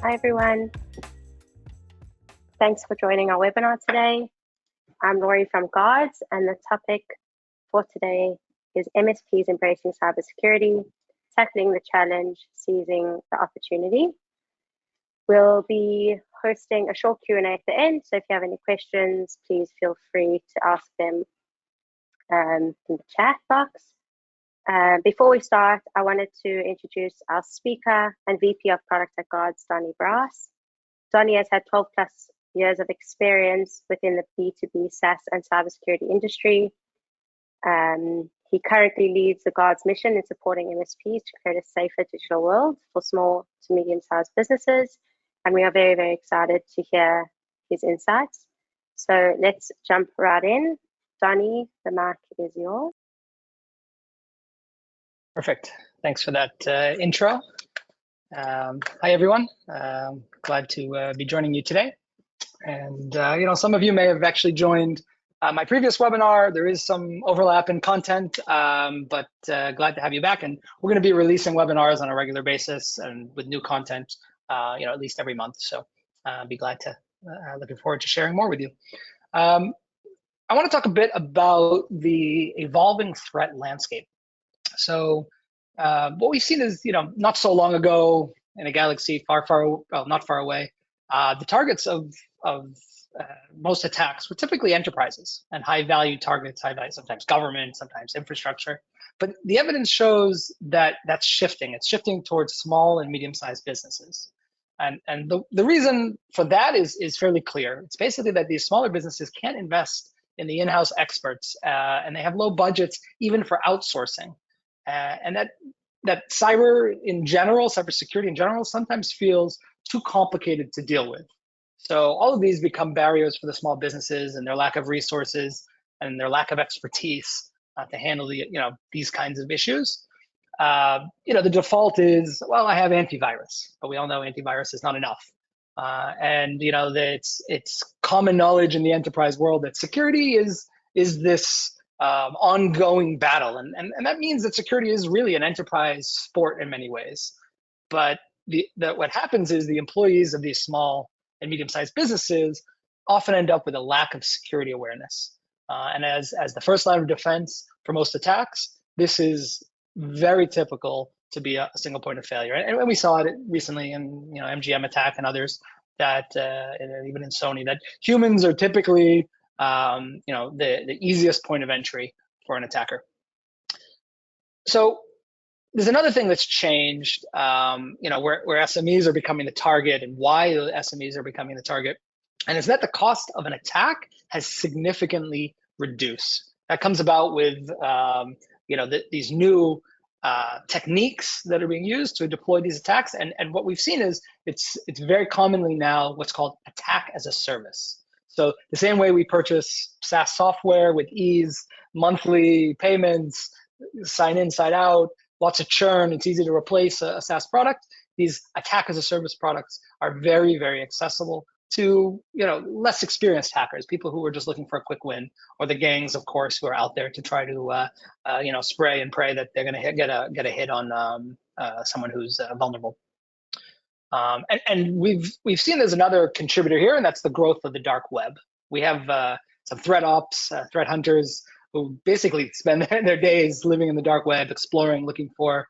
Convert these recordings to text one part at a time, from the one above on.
Hi everyone. Thanks for joining our webinar today. I'm Laurie from Guards, and the topic for today is MSPs embracing cybersecurity, tackling the challenge, seizing the opportunity. We'll be hosting a short Q&A at the end, so if you have any questions, please feel free to ask them in the chat box. Before we start, I wanted to introduce our speaker and VP of Product at Guards, Donnie Brass. Donnie has had 12 plus years of experience within the B2B SaaS and cybersecurity industry. He currently leads the Guards mission in supporting MSPs to create a safer digital world for small to medium-sized businesses. And we are very, very excited to hear his insights. So let's jump right in. Donnie, the mic is yours. Perfect. Thanks for that intro. Hi, everyone. Glad to be joining you today. And, some of you may have actually joined my previous webinar. There is some overlap in content, but glad to have you back. And we're going to be releasing webinars on a regular basis and with new content, at least every month. So be glad to, looking forward to sharing more with you. I want to talk a bit about the evolving threat landscape. So what we've seen is, not so long ago in a galaxy not far away, the targets of most attacks were typically enterprises and high-value targets, high-value, sometimes government, sometimes infrastructure. But the evidence shows that that's shifting. It's shifting towards small and medium-sized businesses. And the reason for that is fairly clear. It's basically that these smaller businesses can't invest in the in-house experts, and they have low budgets even for outsourcing. And that cybersecurity in general sometimes feels too complicated to deal with. So all of these become barriers for the small businesses and their lack of resources and their lack of expertise to handle these kinds of issues. The default is, well, I have antivirus, but we all know antivirus is not enough. It's common knowledge in the enterprise world that security is this ongoing battle, and that means that security is really an enterprise sport in many ways. But what happens is the employees of these small and medium-sized businesses often end up with a lack of security awareness. And as the first line of defense for most attacks, this is very typical to be a single point of failure. And we saw it recently in MGM attack and others, that even in Sony, that humans are typically the easiest point of entry for an attacker. So there's another thing that's changed, where SMEs are becoming the target and why the SMEs are becoming the target. And it's that the cost of an attack has significantly reduced. That comes about with, these new techniques that are being used to deploy these attacks. And what we've seen is it's very commonly now what's called attack as a service. So the same way we purchase SaaS software with ease, monthly payments, sign in, sign out, lots of churn, it's easy to replace a SaaS product. These attack as a service products are very, very accessible to less experienced hackers, people who are just looking for a quick win, or the gangs, of course, who are out there to try to spray and pray that they're going to get a hit on someone who's vulnerable. And we've seen there's another contributor here, and that's the growth of the dark web. We have some threat ops, threat hunters who basically spend their days living in the dark web, exploring, looking for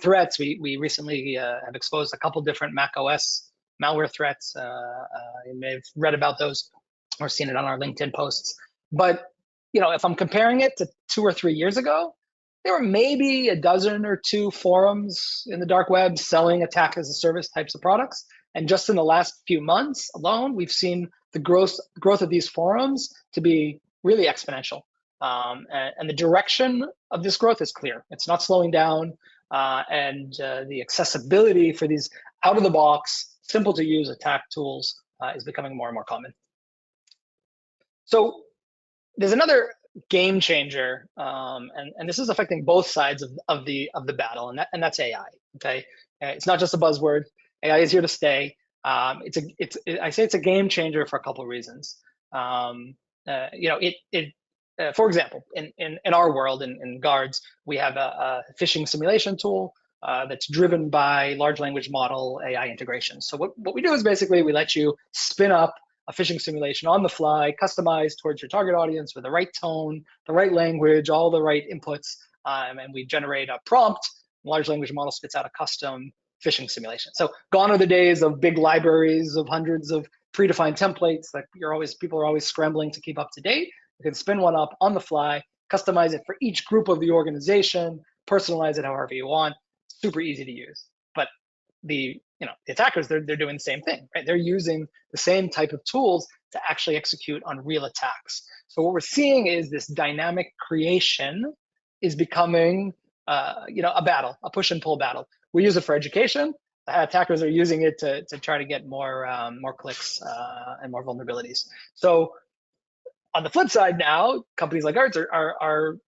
threats. We recently have exposed a couple different Mac OS malware threats. You may have read about those or seen it on our LinkedIn posts. But if I'm comparing it to 2 or 3 years ago, there were maybe a dozen or two forums in the dark web selling attack as a service types of products. And just in the last few months alone, we've seen the growth of these forums to be really exponential. And the direction of this growth is clear. It's not slowing down. And the accessibility for these out-of-the-box, simple to use attack tools is becoming more and more common. So there's another game changer, and this is affecting both sides of the battle, and that's AI. Okay, it's not just a buzzword. AI is here to stay. I say it's a game changer for a couple of reasons. For example, in our world, in Guards, we have a phishing simulation tool that's driven by large language model AI integration. So what we do is basically we let you spin up a phishing simulation on the fly, customized towards your target audience with the right tone, the right language, all the right inputs, and we generate a prompt. Large language model spits out a custom phishing simulation. So gone are the days of big libraries of hundreds of predefined templates that people are always scrambling to keep up to date. You can spin one up on the fly, customize it for each group of the organization, personalize it however you want. Super easy to use. But the attackers, they're doing the same thing, right? They're using the same type of tools to actually execute on real attacks. So what we're seeing is this dynamic creation is becoming a battle, a push and pull battle. We use it for education. Attackers are using it to try to get more clicks and more vulnerabilities. So on the flip side now, companies like ours are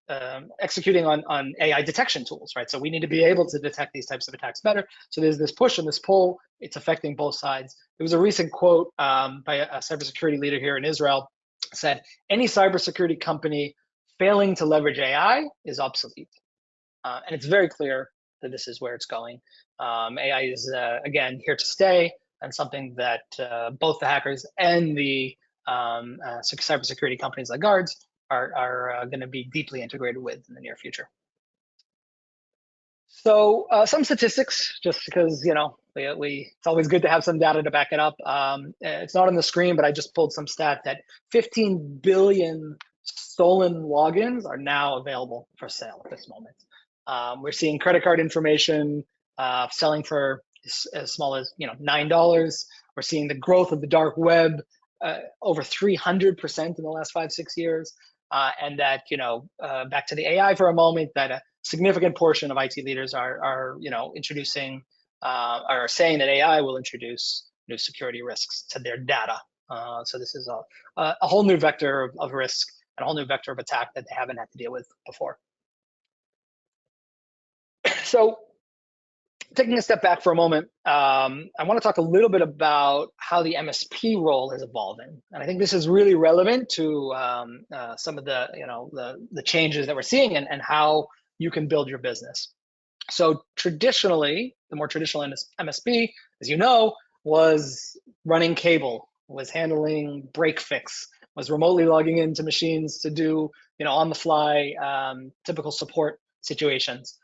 executing on AI detection tools, right? So we need to be able to detect these types of attacks better. So there's this push and this pull. It's affecting both sides. There was a recent quote by a cybersecurity leader here in Israel said, any cybersecurity company failing to leverage AI is obsolete. And it's very clear that this is where it's going. AI is, again, here to stay, and something that both the hackers and the cybersecurity companies like Guards are going to be deeply integrated with in the near future. So some statistics, just because it's always good to have some data to back it up. It's not on the screen, but I just pulled some stat that 15 billion stolen logins are now available for sale at this moment. We're seeing credit card information selling for as small as $9. We're seeing the growth of the dark web over 300% in the last 5-6 years, and that back to the AI for a moment, that a significant portion of IT leaders are introducing are saying that AI will introduce new security risks to their data. So this is a whole new vector of risk and a whole new vector of attack that they haven't had to deal with before. So taking a step back for a moment, I want to talk a little bit about how the MSP role is evolving, and I think this is really relevant to some of the changes that we're seeing and how you can build your business. So traditionally, the more traditional MSP, as you know, was running cable, was handling break fix, was remotely logging into machines to do on the fly typical support situations.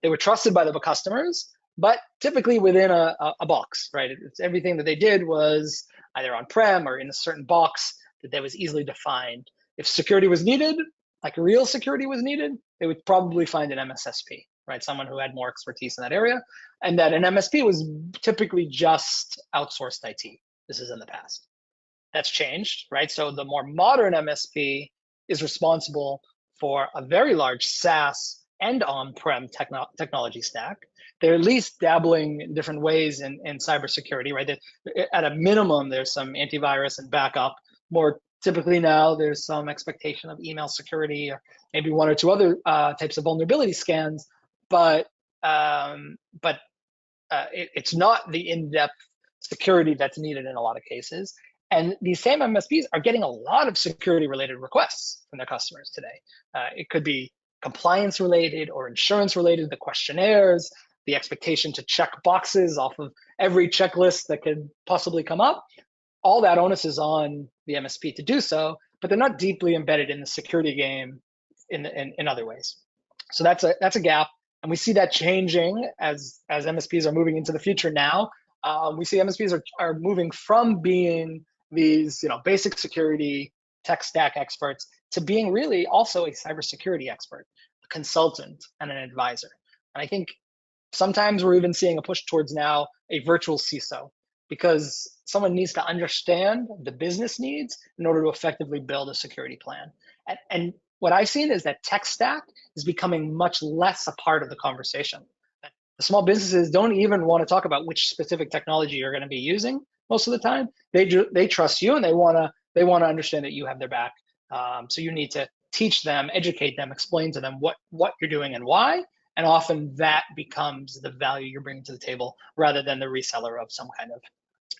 They were trusted by the customers, but typically within a box, right? It's everything that they did was either on-prem or in a certain box that was easily defined. If security was needed, like real security was needed, they would probably find an MSSP, right? Someone who had more expertise in that area. And that an MSP was typically just outsourced IT. This is in the past. That's changed, right? So the more modern MSP is responsible for a very large SaaS and on-prem technology stack. They're at least dabbling in different ways in cybersecurity, right? At a minimum, there's some antivirus and backup. More typically now, there's some expectation of email security or maybe one or two other types of vulnerability scans, but it's not the in-depth security that's needed in a lot of cases. And these same MSPs are getting a lot of security-related requests from their customers today. It could be compliance-related or insurance-related, the questionnaires, the expectation to check boxes off of every checklist that could possibly come up. All that onus is on the MSP to do so, but they're not deeply embedded in the security game in other ways. So that's a gap, and we see that changing as MSPs are moving into the future now. We see MSPs are moving from being these basic security tech stack experts to being really also a cybersecurity expert, a consultant, and an advisor. And I think sometimes we're even seeing a push towards now a virtual CISO, because someone needs to understand the business needs in order to effectively build a security plan. And what I've seen is that tech stack is becoming much less a part of the conversation. The small businesses don't even want to talk about which specific technology you're going to be using most of the time. They trust you, and they want to understand that you have their back. So you need to teach them, educate them, explain to them what you're doing and why. And often that becomes the value you're bringing to the table rather than the reseller of some kind of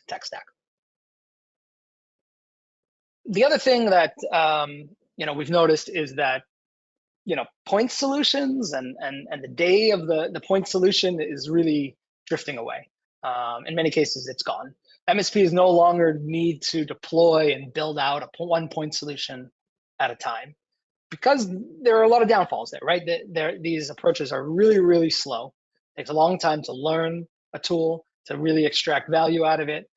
tech stack. The other thing that we've noticed is that point solutions, and the day of the point solution is really drifting away. In many cases, it's gone. MSPs no longer need to deploy and build out a one point solution at a time, because there are a lot of downfalls there, right? These approaches are really, really slow. It takes a long time to learn a tool, to really extract value out of it.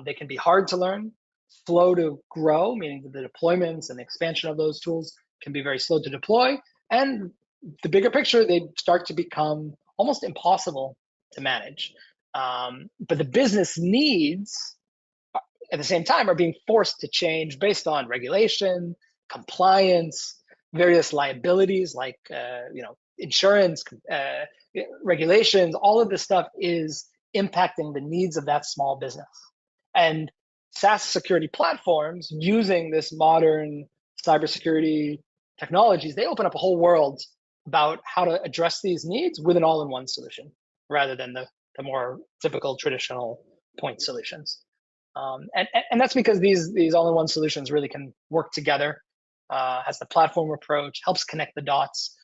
They can be hard to learn, slow to grow, meaning that the deployments and the expansion of those tools can be very slow to deploy. And the bigger picture, they start to become almost impossible to manage. But the business needs, at the same time, are being forced to change based on regulation, compliance, various liabilities like insurance, regulations. All of this stuff is impacting the needs of that small business. And SaaS security platforms, using this modern cybersecurity technologies, they open up a whole world about how to address these needs with an all-in-one solution, rather than the more typical traditional point solutions. And that's because these all-in-one solutions really can work together, has the platform approach, helps connect the dots.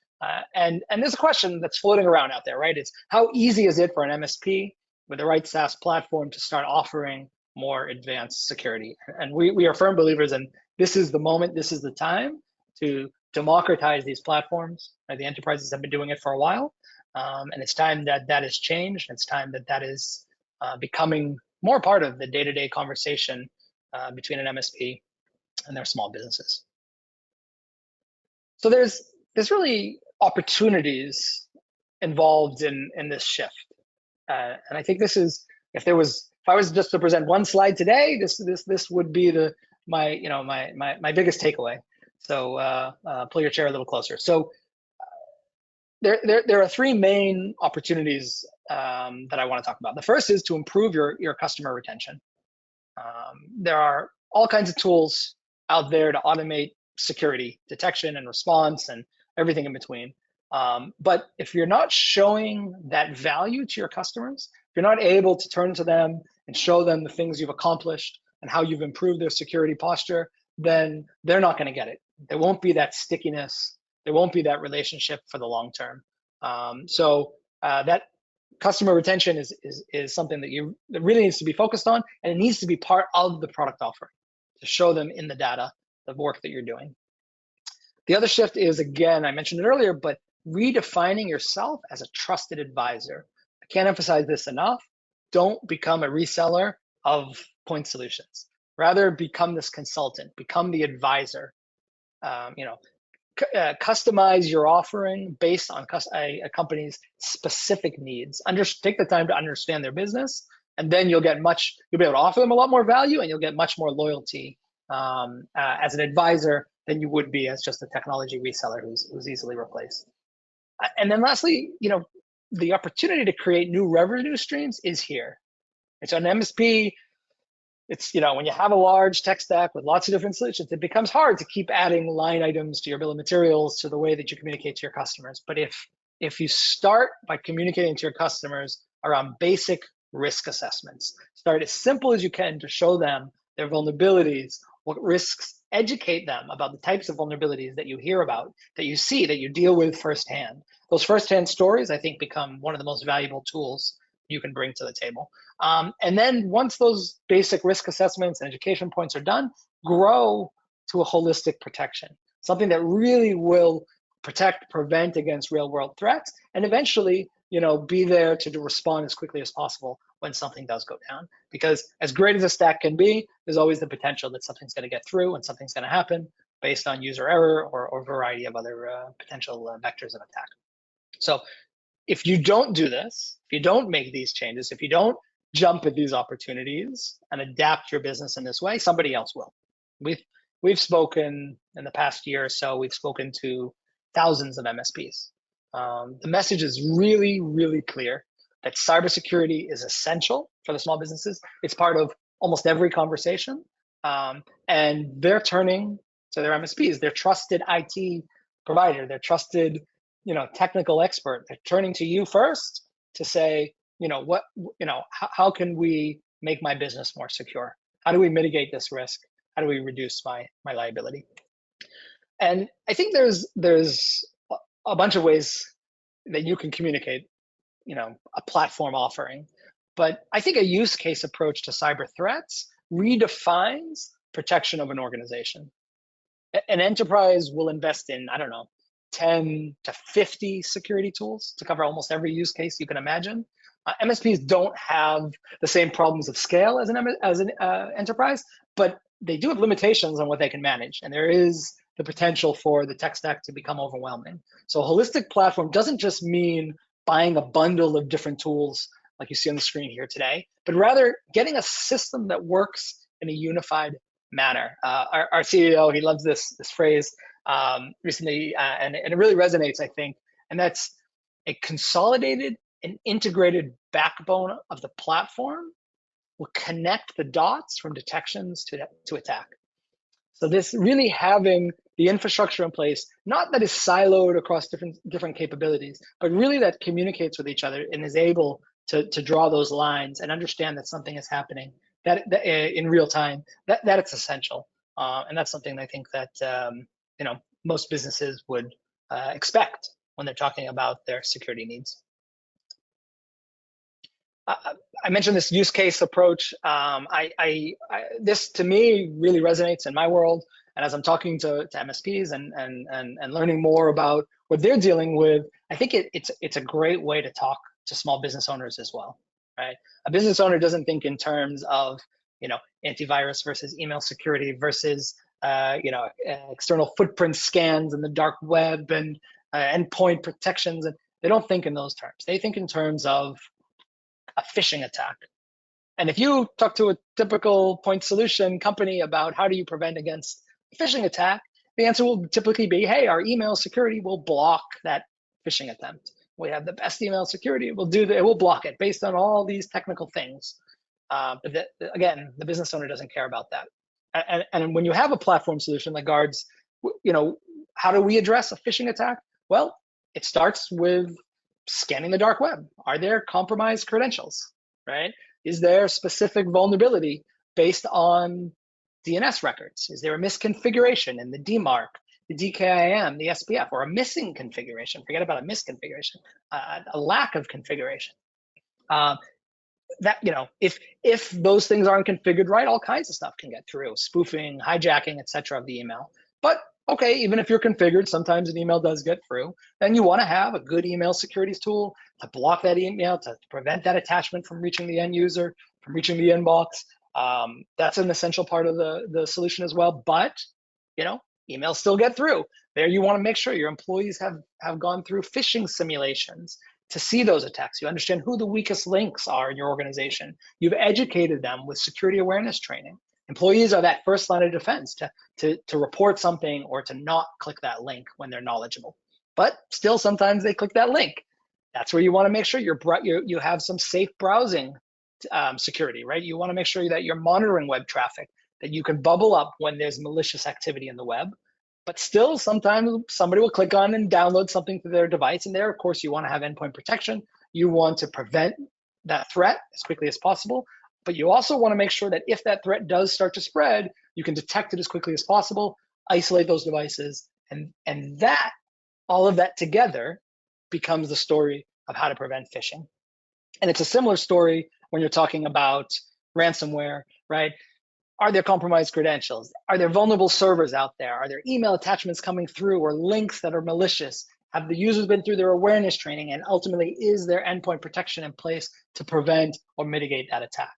And there's a question that's floating around out there, right? It's how easy is it for an MSP with the right SaaS platform to start offering more advanced security? And we are firm believers in this is the moment, this is the time to democratize these platforms. Right? The enterprises have been doing it for a while, and it's time that has changed. It's time that is becoming more part of the day-to-day conversation between an MSP and their small businesses. So there's really opportunities involved in this shift, and I think this is, if I was just to present one slide today, this would be my biggest takeaway. So pull your chair a little closer. So there are three main opportunities that I want to talk about. The first is to improve your customer retention. There are all kinds of tools out there to automate security detection and response and everything in between. But if you're not showing that value to your customers, if you're not able to turn to them and show them the things you've accomplished and how you've improved their security posture, then they're not going to get it. There won't be that stickiness. There won't be that relationship for the long term. So that customer retention is something that really needs to be focused on, and it needs to be part of the product offering to show them in the data the work that you're doing. The other shift is, again, I mentioned it earlier, but redefining yourself as a trusted advisor. I can't emphasize this enough. Don't become a reseller of point solutions. Rather, become this consultant, become the advisor. Customize your offering based on a company's specific needs. Take the time to understand their business, and then you'll be able to offer them a lot more value, and you'll get much more loyalty as an advisor than you would be as just a technology reseller who's easily replaced. And then lastly, the opportunity to create new revenue streams is here. And so an MSP, it's, when you have a large tech stack with lots of different solutions, it becomes hard to keep adding line items to your bill of materials, to the way that you communicate to your customers. But if you start by communicating to your customers around basic risk assessments, start as simple as you can to show them their vulnerabilities, what risks, educate them about the types of vulnerabilities that you hear about, that you see, that you deal with firsthand. Those firsthand stories, I think, become one of the most valuable tools you can bring to the table. And then once those basic risk assessments and education points are done, grow to a holistic protection, something that really will prevent against real world threats, and eventually, be there to respond as quickly as possible when something does go down. Because as great as a stack can be, there's always the potential that something's going to get through and something's going to happen based on user error or a variety of other potential vectors of attack. So if you don't do this, if you don't make these changes, if you don't jump at these opportunities and adapt your business in this way, somebody else will. We've spoken in the past year or so, we've spoken to thousands of MSPs. The message is really, really clear that cybersecurity is essential for the small businesses. It's part of almost every conversation. And they're turning to their MSPs, their trusted IT provider, their trusted technical expert. They're turning to you first to say, how can we make my business more secure? How do we mitigate this risk? How do we reduce my liability? And I think there's a bunch of ways that you can communicate, a platform offering. But I think a use case approach to cyber threats redefines protection of an organization. An enterprise will invest in, I don't know, 10 to 50 security tools to cover almost every use case you can imagine. MSPs don't have the same problems of scale as an enterprise, but they do have limitations on what they can manage. And there is the potential for the tech stack to become overwhelming. So a holistic platform doesn't just mean buying a bundle of different tools like you see on the screen here today, but rather getting a system that works in a unified manner. Our CEO, he loves this phrase recently, and it really resonates, I think, and that's a consolidated and integrated backbone of the platform will connect the dots from detections to attack. So this really having the infrastructure in place, not that is siloed across different capabilities, but really that communicates with each other and is able to draw those lines and understand that something is happening that in real time, that it's essential. And that's something I think that most businesses would expect when they're talking about their security needs. I mentioned this use case approach. This to me really resonates in my world. And as I'm talking to MSPs and learning more about what they're dealing with, I think it's a great way to talk to small business owners as well, right? A business owner doesn't think in terms of antivirus versus email security versus external footprint scans in the dark web and endpoint protections, and they don't think in those terms. They think in terms of a phishing attack. And if you talk to a typical point solution company about how do you prevent against a phishing attack, the answer will typically be, hey, our email security will block that phishing attempt. We have the best email security. It will block it based on all these technical things. But again, the business owner doesn't care about that. And when you have a platform solution like Guards, how do we address a phishing attack? Well, it starts with scanning the dark web. Are there compromised credentials, right? Is there specific vulnerability based on DNS records? Is there a misconfiguration in the DMARC, the DKIM, the SPF, or a missing configuration? Forget about a misconfiguration, a lack of configuration. If those things aren't configured right, all kinds of stuff can get through, spoofing, hijacking, etc. of the email. But okay, even if you're configured, sometimes an email does get through, then you want to have a good email security tool to block that email, to prevent that attachment from reaching the end user, from reaching the inbox. That's an essential part of the solution as well. But emails still get through. There you want to make sure your employees have gone through phishing simulations to see those attacks. You understand who the weakest links are in your organization. You've educated them with security awareness training. Employees are that first line of defense to report something or to not click that link when they're knowledgeable. But still, sometimes they click that link. That's where you want to make sure you have some safe browsing security, right? You want to make sure that you're monitoring web traffic, that you can bubble up when there's malicious activity in the web. But still, sometimes somebody will click on and download something to their device. And there, of course, you want to have endpoint protection. You want to prevent that threat as quickly as possible. But you also want to make sure that if that threat does start to spread, you can detect it as quickly as possible, isolate those devices, and that, all of that together becomes the story of how to prevent phishing. And it's a similar story when you're talking about ransomware, right? Are there compromised credentials? Are there vulnerable servers out there? Are there email attachments coming through or links that are malicious? Have the users been through their awareness training? And ultimately, is there endpoint protection in place to prevent or mitigate that attack?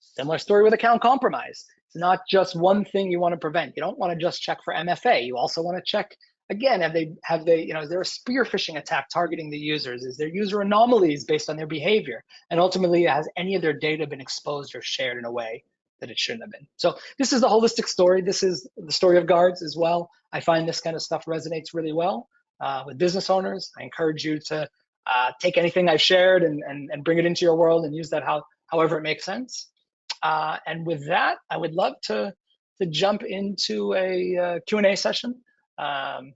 Similar story with account compromise. It's not just one thing you want to prevent. You don't want to just check for MFA. You also want to check, again, is there a spear phishing attack targeting the users? Is there user anomalies based on their behavior? And ultimately, has any of their data been exposed or shared in a way that it shouldn't have been? So this is the holistic story. This is the story of Guards as well. I find this kind of stuff resonates really well with business owners. I encourage you to take anything I've shared and bring it into your world and use that however it makes sense. And with that, I would love to jump into a Q&A session. I'm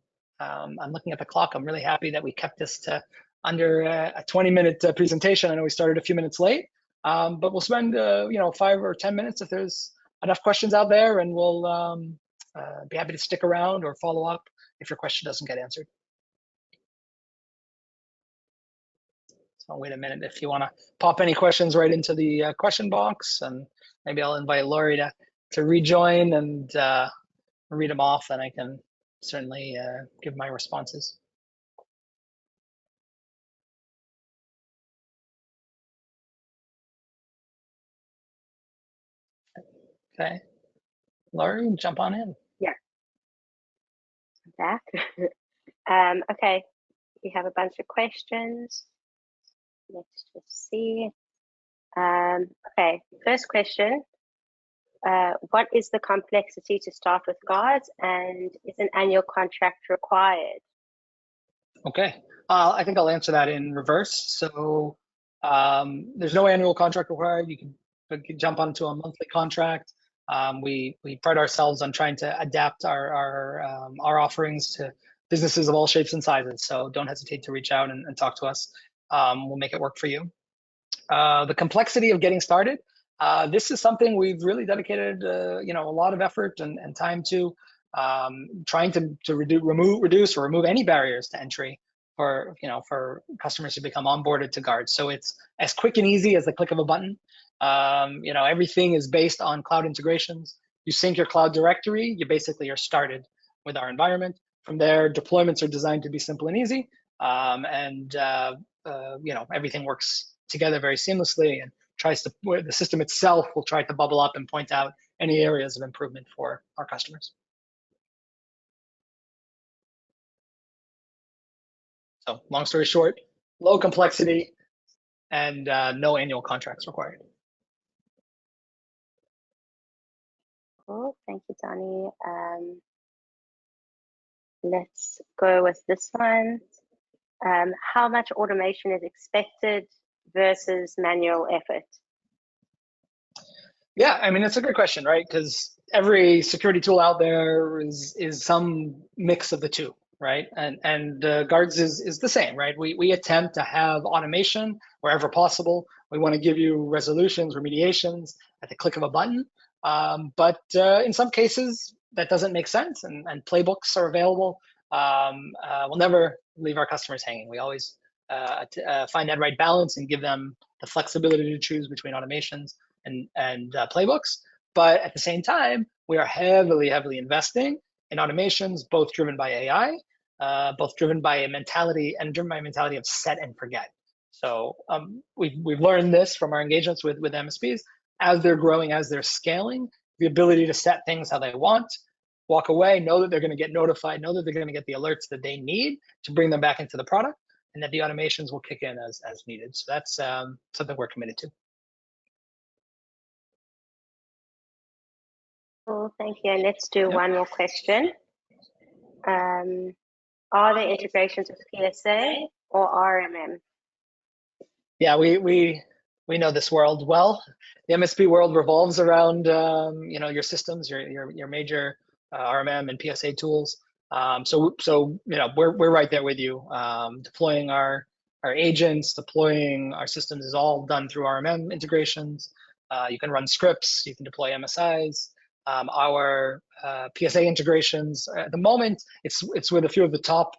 looking at the clock. I'm really happy that we kept this to under a 20-minute presentation. I know we started a few minutes late, but we'll spend 5 or 10 minutes if there's enough questions out there, and we'll be happy to stick around or follow up if your question doesn't get answered. So I'll wait a minute if you want to pop any questions right into the question box, and maybe I'll invite Lori to rejoin and read them off, and I can certainly give my responses. Okay, Lori, jump on in. Yeah, I'm back. Okay, we have a bunch of questions. Let's just see. Okay, first question. What is the complexity to start with guards, and is an annual contract required? Okay, I think I'll answer that in reverse. So there's no annual contract required. You can jump onto a monthly contract. We pride ourselves on trying to adapt our offerings to businesses of all shapes and sizes. So don't hesitate to reach out and talk to us. We'll make it work for you. The complexity of getting started. This is something we've really dedicated, a lot of effort and time to, trying to reduce or remove any barriers to entry for customers to become onboarded to Guards. So it's as quick and easy as the click of a button. Everything is based on cloud integrations. You sync your cloud directory, you basically are started with our environment. From there, deployments are designed to be simple and easy, everything works together very seamlessly, and the system itself will try to bubble up and point out any areas of improvement for our customers. So long story short, low complexity and no annual contracts required. Cool, thank you, Donnie. Let's go with this one. How much automation is expected versus manual effort? Yeah, I mean, it's a good question, right? Because every security tool out there is some mix of the two, right? And Guards is the same, right? We attempt to have automation wherever possible. We want to give you resolutions, remediations at the click of a button. But in some cases, that doesn't make sense, and playbooks are available. We'll never leave our customers hanging. We always find that right balance and give them the flexibility to choose between automations and playbooks. But at the same time, we are heavily investing in automations, both driven by AI, both driven by a mentality of set and forget. So we've learned this from our engagements with MSPs. As they're growing, as they're scaling, the ability to set things how they want, walk away, know that they're going to get notified, know that they're going to get the alerts that they need to bring them back into the product, and that the automations will kick in as needed. So that's something we're committed to. Cool, thank you. And let's do one more question. Are there integrations with PSA or RMM? Yeah, we know this world well. The MSP world revolves around your systems, your major RMM and PSA tools. So we're right there with you. Deploying our agents, deploying our systems is all done through RMM integrations. You can run scripts, you can deploy MSIs. Our PSA integrations at the moment, it's with a few of the top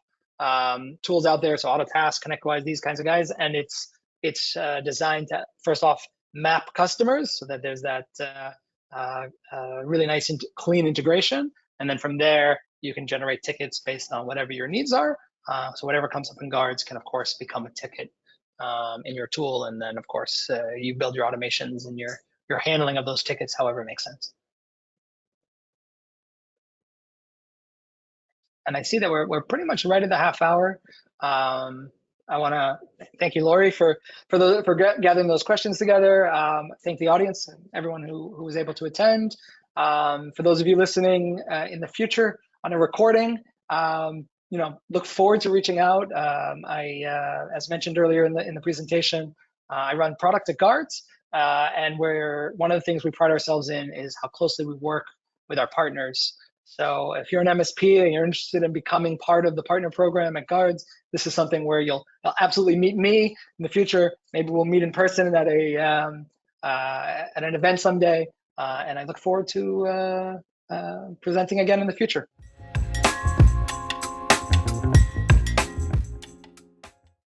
tools out there, so Autotask, ConnectWise, these kinds of guys, and it's designed to first off map customers so that there's that really nice clean integration, and then from there you can generate tickets based on whatever your needs are. So whatever comes up in Guards can of course become a ticket in your tool, and then of course you build your automations and your handling of those tickets however it makes sense. And I see that we're pretty much right at the half hour. I want to thank you, Lori, for gathering those questions together. Thank the audience and everyone who was able to attend. For those of you listening in the future on a recording, look forward to reaching out. As mentioned earlier in the presentation, I run product at Guards, and one of the things we pride ourselves in is how closely we work with our partners. So if you're an MSP and you're interested in becoming part of the partner program at Guards, this is something where you'll absolutely meet me in the future. Maybe we'll meet in person at an event someday, and I look forward to presenting again in the future.